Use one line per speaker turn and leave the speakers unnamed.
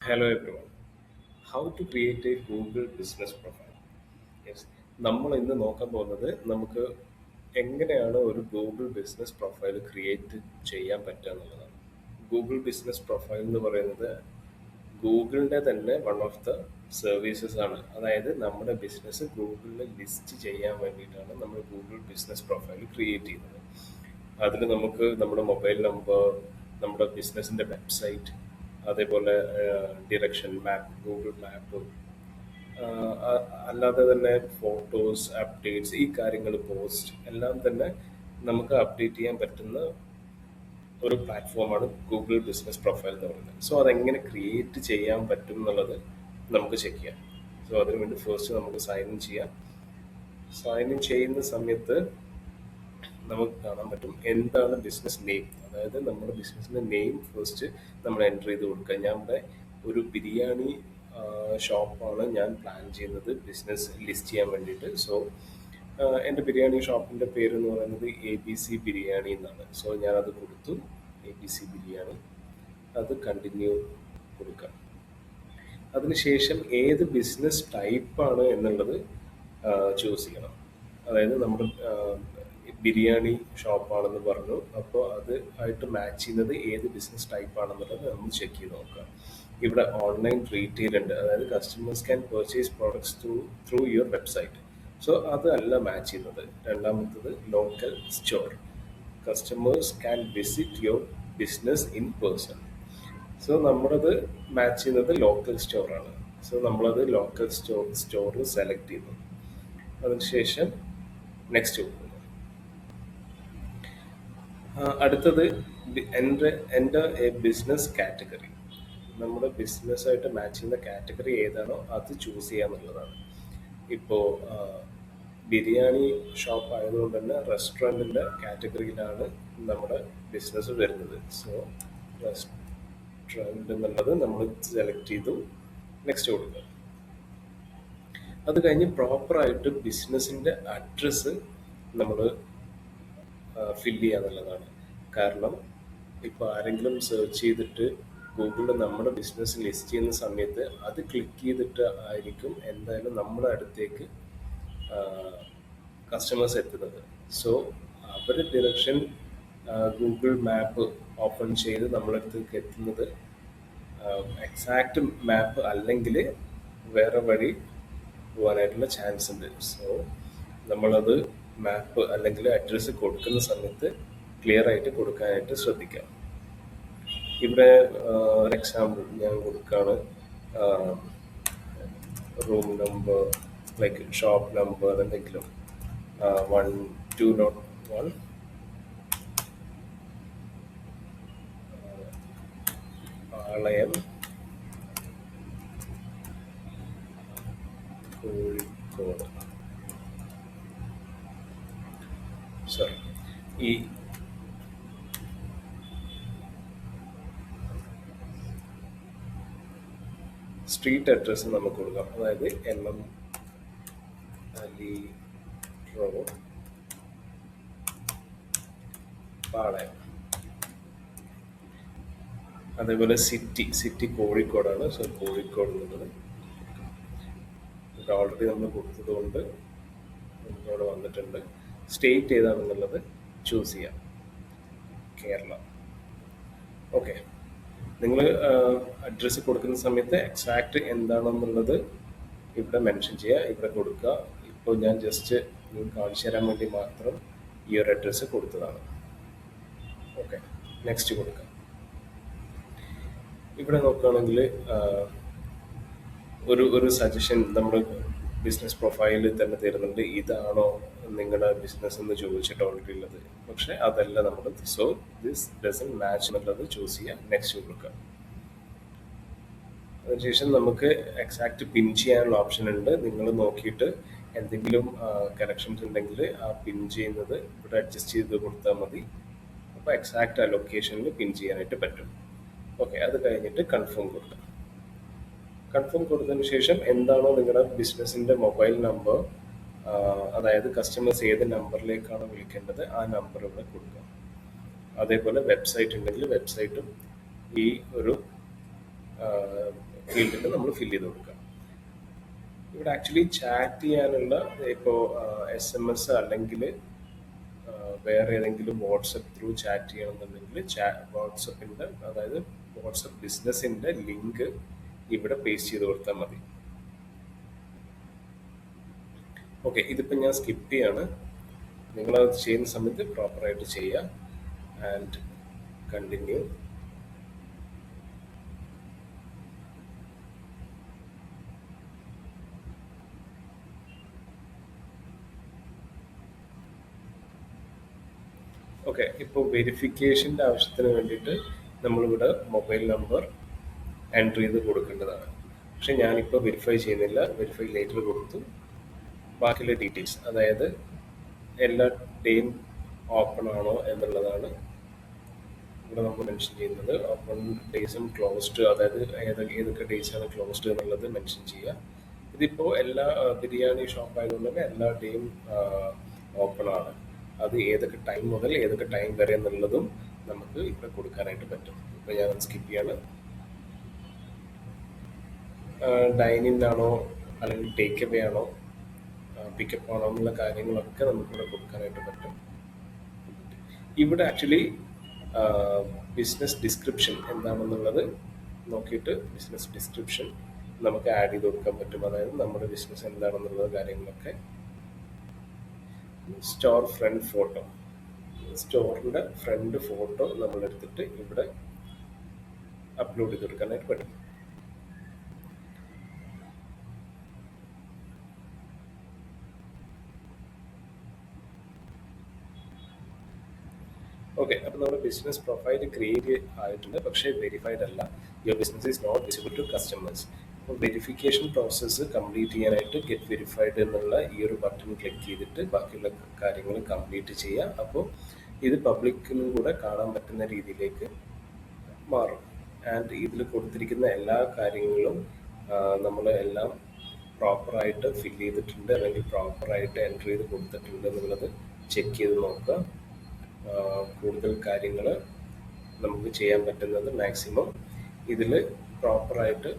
Hello everyone. How to create a Google business profile? Yes, നമ്മൾ ഇന്ന് നോക്കാൻ പോകുന്നത് നമുക്ക് എങ്ങനെയാണ് ഒരു ഗൂഗിൾ ബിസിനസ് പ്രൊഫൈൽ ക്രിയേറ്റ് ചെയ്യാൻ പറ്റുക എന്നുള്ളതാണ്. ഗൂഗിൾ ബിസിനസ് പ്രൊഫൈൽ എന്ന് പറയുന്നത് ഗൂഗിളിൻ്റെ തന്നെ വൺ ഓഫ് ദ സർവീസസ് ആണ്. അതായത് നമ്മുടെ ബിസിനസ് ഗൂഗിളിൽ ലിസ്റ്റ് ചെയ്യാൻ വേണ്ടിയിട്ടാണ് നമ്മൾ ഗൂഗിൾ ബിസിനസ് പ്രൊഫൈൽ ക്രിയേറ്റ് ചെയ്യുന്നത്. അതിൽ നമുക്ക് നമ്മുടെ മൊബൈൽ നമ്പർ, നമ്മുടെ ബിസിനസിൻ്റെ വെബ്സൈറ്റ്, അതേപോലെ ഡിറക്ഷൻ മാപ്പ്, ഗൂഗിൾ മാപ്പ്, അല്ലാതെ തന്നെ ഫോട്ടോസ്, അപ്ഡേറ്റ്സ്, ഈ കാര്യങ്ങൾ, പോസ്റ്റ് എല്ലാം തന്നെ നമുക്ക് അപ്ഡേറ്റ് ചെയ്യാൻ പറ്റുന്ന ഒരു പ്ലാറ്റ്ഫോമാണ് ഗൂഗിൾ ബിസിനസ് പ്രൊഫൈൽ എന്ന് പറയുന്നത്. സോ അതെങ്ങനെ ക്രിയേറ്റ് ചെയ്യാൻ പറ്റും എന്നുള്ളത് നമുക്ക് ചെക്ക് ചെയ്യാം. സോ അതിനുവേണ്ടി ഫസ്റ്റ് നമുക്ക് സൈൻ ഇൻ ചെയ്യാം. സൈൻ ഇൻ ചെയ്യുന്ന സമയത്ത് നമുക്ക് കാണാൻ പറ്റും എന്താണ് ബിസിനസ് നെയിം. അതായത് നമ്മുടെ ബിസിനസിൻ്റെ നെയിം ഫസ്റ്റ് നമ്മൾ എൻ്റർ ചെയ്ത് കൊടുക്കുക. ഞാൻ ഇവിടെ ഒരു ബിരിയാണി ഷോപ്പാണ് ഞാൻ പ്ലാൻ ചെയ്യുന്നത് ബിസിനസ് ലിസ്റ്റ് ചെയ്യാൻ വേണ്ടിയിട്ട്. സോ എൻ്റെ ബിരിയാണി ഷോപ്പിൻ്റെ പേര് എന്ന് പറയുന്നത് ABC ബിരിയാണി എന്നാണ്. സോ ഞാനത് കൊടുത്തു, ABC ബിരിയാണി. അത് കണ്ടിന്യൂ കൊടുക്കാം. അതിനുശേഷം ഏത് ബിസിനസ് ടൈപ്പാണ് എന്നുള്ളത് ചൂസ് ചെയ്യണം. അതായത് നമ്മുടെ ബിരിയാണി ഷോപ്പാണെന്ന് പറഞ്ഞു, അപ്പോൾ അത് ആയിട്ട് മാച്ച് ചെയ്യുന്നത് ഏത് ബിസിനസ് ടൈപ്പ് ആണെന്നുള്ളത് നമ്മൾ ചെക്ക് ചെയ്ത് നോക്കാം. ഇവിടെ ഓൺലൈൻ റീറ്റെയിൽ ഉണ്ട്, അതായത് customers can purchase products through your website. So അതല്ല മാച്ച് ചെയ്യുന്നത്. രണ്ടാമത്തത് local store, customers can visit your business in person. So നമ്മളത് മാച്ച് ചെയ്യുന്നത് ലോക്കൽ സ്റ്റോറാണ്. സോ നമ്മളത് ലോക്കൽ സ്റ്റോർ സെലക്ട് ചെയ്യുന്നു. അതിനുശേഷം നെക്സ്റ്റ് കൊടുക്കുന്നു. അടുത്തത് എൻ്റെ ബിസിനസ് കാറ്റഗറി. നമ്മുടെ ബിസിനസ്സായിട്ട് മാച്ച് ചെയ്യുന്ന കാറ്റഗറി ഏതാണോ അത് ചൂസ് ചെയ്യാന്നുള്ളതാണ്. ഇപ്പോൾ ബിരിയാണി ഷോപ്പ് ആയതുകൊണ്ട് തന്നെ റെസ്റ്റോറൻറ്റിൻ്റെ കാറ്റഗറിയിലാണ് നമ്മുടെ ബിസിനസ് വരുന്നത്. സോ റെസ്റ്റോറൻറ്റ് എന്നുള്ളത് നമ്മൾ സെലക്ട് ചെയ്തു, നെക്സ്റ്റ് കൊടുക്കുക. അത് കഴിഞ്ഞ് പ്രോപ്പറായിട്ട് ബിസിനസ്സിൻ്റെ അഡ്രസ്സ് നമ്മൾ ഫില്ല് ചെയ്യുക എന്നുള്ളതാണ്. കാരണം ഇപ്പോൾ ആരെങ്കിലും സെർച്ച് ചെയ്തിട്ട് ഗൂഗിളിൽ നമ്മുടെ ബിസിനസ് ലിസ്റ്റ് ചെയ്യുന്ന സമയത്ത് അത് ക്ലിക്ക് ചെയ്തിട്ട് ആയിരിക്കും എന്തായാലും നമ്മുടെ അടുത്തേക്ക് കസ്റ്റമേഴ്സ് എത്തുന്നത്. സോ അവർ ഡിറക്ഷൻ ഗൂഗിൾ മാപ്പ് ഓപ്പൺ ചെയ്ത് നമ്മുടെ അടുത്തേക്ക് എത്തുന്നത് എക്സാക്റ്റ് മാപ്പ് അല്ലെങ്കിൽ വേറെ വഴി പോകാനായിട്ടുള്ള ചാൻസ് ഉണ്ട്. സോ നമ്മളത് മാപ്പ് അല്ലെങ്കിൽ അഡ്രസ്സ് കൊടുക്കുന്ന സമയത്ത് ക്ലിയർ ആയിട്ട് കൊടുക്കാനായിട്ട് ശ്രദ്ധിക്കാം. ഇവിടെ ഒരു എക്സാമ്പിൾ ഞാൻ കൊടുക്കുകയാണ്. Room number, like shop number എന്തെങ്കിലും 1201 പാളയം, കോഴിക്കോട്. സോറി, ഈ സ്ട്രീറ്റ് അഡ്രസ്സ് നമുക്ക് കൊടുക്കാം. അതായത് MM അലി റോഡ്, പാളയം. അതേപോലെ സിറ്റി കോഴിക്കോടാണ്. സോ കോഴിക്കോട് എന്നുള്ളത് ഇത് ഓൾറെഡി നമ്മൾ കൊടുത്തത് കൊണ്ട് ഇവിടെ വന്നിട്ടുണ്ട്. സ്റ്റേറ്റ് ഏതാണെന്നുള്ളത് ചൂസ് ചെയ്യാം, കേരള. ഓക്കെ, നിങ്ങൾ അഡ്രസ്സ് കൊടുക്കുന്ന സമയത്ത് എക്സാക്റ്റ് എന്താണെന്നുള്ളത് ഇവിടെ മെൻഷൻ ചെയ്യുക, ഇവിടെ കൊടുക്കുക. ഇപ്പോൾ ഞാൻ ജസ്റ്റ് നിങ്ങൾക്ക് കാണിച്ചു തരാൻ വേണ്ടി മാത്രം ഈ ഒരു അഡ്രസ്സ് കൊടുത്തതാണ്. ഓക്കെ, നെക്സ്റ്റ് കൊടുക്കുക. ഇവിടെ നോക്കുകയാണെങ്കിൽ ഒരു സജഷൻ നമ്മുടെ ബിസിനസ് പ്രൊഫൈലിൽ തന്നെ തരുന്നുണ്ട്. ഇതാണോ നിങ്ങളുടെ ബിസിനസ് എന്ന് ചോദിച്ചിട്ട് ഓൾറെഡി ഉള്ളത്, പക്ഷെ അതല്ല നമ്മുടെ. സോ ദിസ് ഡസൻ മാച്ച് എന്നുള്ളത് ചൂസ് ചെയ്യുക, നെക്സ്റ്റ് കൊടുക്കുക. അതിനുശേഷം നമുക്ക് എക്സാക്റ്റ് പിൻ ചെയ്യാനുള്ള ഓപ്ഷൻ ഉണ്ട്. നിങ്ങൾ നോക്കിയിട്ട് എന്തെങ്കിലും കറക്ഷൻസ് ഉണ്ടെങ്കിൽ ആ പിൻ ചെയ്യുന്നത് ഇവിടെ അഡ്ജസ്റ്റ് ചെയ്ത് കൊടുത്താൽ മതി. അപ്പോൾ എക്സാക്റ്റ് ആ ലൊക്കേഷനിൽ പിൻ ചെയ്യാനായിട്ട് പറ്റും. ഓക്കെ, അത് കഴിഞ്ഞിട്ട് കൺഫേം കൊടുക്കുക. കൺഫേം കൊടുത്തതിന് ശേഷം എന്താണോ നിങ്ങളുടെ ബിസിനസ്സിൻ്റെ മൊബൈൽ നമ്പർ, അതായത് കസ്റ്റമേഴ്സ് ഏത് നമ്പറിലേക്കാണോ വിളിക്കേണ്ടത് ആ നമ്പർ ഇവിടെ കൊടുക്കുക. അതേപോലെ വെബ്സൈറ്റ് ഉണ്ടെങ്കിൽ വെബ്സൈറ്റും ഈ ഒരു ഫീൽഡിൽ നമ്മൾ ഫില്ല് ചെയ്ത് കൊടുക്കുക. ഇവിടെ ആക്ച്വലി ചാറ്റ് ചെയ്യാനുള്ള ഇപ്പോൾ SMS അല്ലെങ്കിൽ വേറെ ഏതെങ്കിലും വാട്സപ്പ് ത്രൂ ചാറ്റ് ചെയ്യണമെന്നുണ്ടെങ്കിൽ വാട്സപ്പിൻ്റെ, അതായത് വാട്സപ്പ് ബിസിനസ്സിൻ്റെ ലിങ്ക് ഇവിടെ പേസ്റ്റ് ചെയ്ത് കൊടുത്താൽ മതി. ഓക്കെ, ഇതിപ്പോൾ ഞാൻ സ്കിപ്പ് ചെയ്യാണ്. നിങ്ങളത് ചെയ്യുന്ന സമയത്ത് പ്രോപ്പറായിട്ട് ചെയ്യുക. And continue. ഓക്കെ, ഇപ്പോൾ വെരിഫിക്കേഷൻ്റെ ആവശ്യത്തിന് വേണ്ടിയിട്ട് നമ്മളിവിടെ മൊബൈൽ നമ്പർ എൻ്റർ ചെയ്ത് കൊടുക്കേണ്ടതാണ്. പക്ഷെ ഞാനിപ്പോൾ വെരിഫൈ ചെയ്യുന്നില്ല, വെരിഫൈ ലേറ്റർ കൊടുത്തു. ബാക്കിയുള്ള ഡീറ്റെയിൽസ്, അതായത് എല്ലാ ഡേയും ഓപ്പൺ ആണോ എന്നുള്ളതാണ് ഇവിടെ നമ്മൾ മെൻഷൻ ചെയ്യുന്നത്. ഓപ്പൺ ഡേയ്സും ക്ലോസ്ഡ്, അതായത് ഏതൊക്കെ ഡേയ്സ് ആണ് ക്ലോസ്ഡ് എന്നുള്ളത് മെൻഷൻ ചെയ്യുക. ഇതിപ്പോൾ എല്ലാ ബിരിയാണി ഷോപ്പ് ആയതുകൊണ്ട് തന്നെ എല്ലാ ഡേയും ഓപ്പൺ ആണ്. അത് ഏതൊക്കെ ടൈം മുതൽ ഏതൊക്കെ ടൈം വരെ എന്നുള്ളതും നമുക്ക് ഇവിടെ കൊടുക്കാനായിട്ട് പറ്റും. ഇപ്പോൾ ഞാൻ സ്കിപ്പ് ചെയ്യാണ്. ഡൈനിൻ ആണോ അല്ലെങ്കിൽ ടേക്ക് അവേ ആണോ പിക്കപ്പ് ആണോ എന്നുള്ള കാര്യങ്ങളൊക്കെ നമുക്കിവിടെ കൊടുക്കാനായിട്ട് പറ്റും. ഇവിടെ ആക്ച്വലി ബിസിനസ് ഡിസ്ക്രിപ്ഷൻ എന്താണെന്നുള്ളത് നോക്കിയിട്ട് ബിസിനസ് ഡിസ്ക്രിപ്ഷൻ നമുക്ക് ആഡ് ചെയ്ത് കൊടുക്കാൻ പറ്റും. അതായത് നമ്മുടെ ബിസിനസ് എന്താണെന്നുള്ള കാര്യങ്ങളൊക്കെ. സ്റ്റോർ ഫ്രണ്ട് ഫോട്ടോ, സ്റ്റോറിൻ്റെ ഫ്രണ്ട് ഫോട്ടോ നമ്മളെടുത്തിട്ട് ഇവിടെ അപ്ലോഡ് ചെയ്ത് കൊടുക്കാനായിട്ട് പറ്റും. ഓക്കെ, അപ്പോൾ നമ്മുടെ ബിസിനസ് പ്രൊഫൈൽ ക്രിയേറ്റ് ആയിട്ടുണ്ട്, പക്ഷേ വെരിഫൈഡ് അല്ല. Your business is not visible to customers. അപ്പോൾ വെരിഫിക്കേഷൻ പ്രോസസ്സ് കംപ്ലീറ്റ് ചെയ്യാനായിട്ട് ഗെറ്റ് വെരിഫൈഡ് എന്നുള്ള ഈ ഒരു ബട്ടൺ ക്ലിക്ക് ചെയ്തിട്ട് ബാക്കിയുള്ള കാര്യങ്ങൾ കംപ്ലീറ്റ് ചെയ്യുക. അപ്പോൾ ഇത് പബ്ലിക്കിനും കൂടെ കാണാൻ പറ്റുന്ന രീതിയിലേക്ക് മാറും. ആൻഡ് ഇതിൽ കൊടുത്തിരിക്കുന്ന എല്ലാ കാര്യങ്ങളും നമ്മൾ എല്ലാം പ്രോപ്പറായിട്ട് ഫില്ല് ചെയ്തിട്ടുണ്ട് അല്ലെങ്കിൽ പ്രോപ്പറായിട്ട് എൻട്രി ചെയ്ത് കൊടുത്തിട്ടുണ്ട് എന്നുള്ളത് ചെക്ക് ചെയ്ത് നോക്കുക. കൂടുതൽ കാര്യങ്ങൾ നമുക്ക് ചെയ്യാൻ പറ്റുന്നത് മാക്സിമം ഇതിൽ പ്രോപ്പറായിട്ട്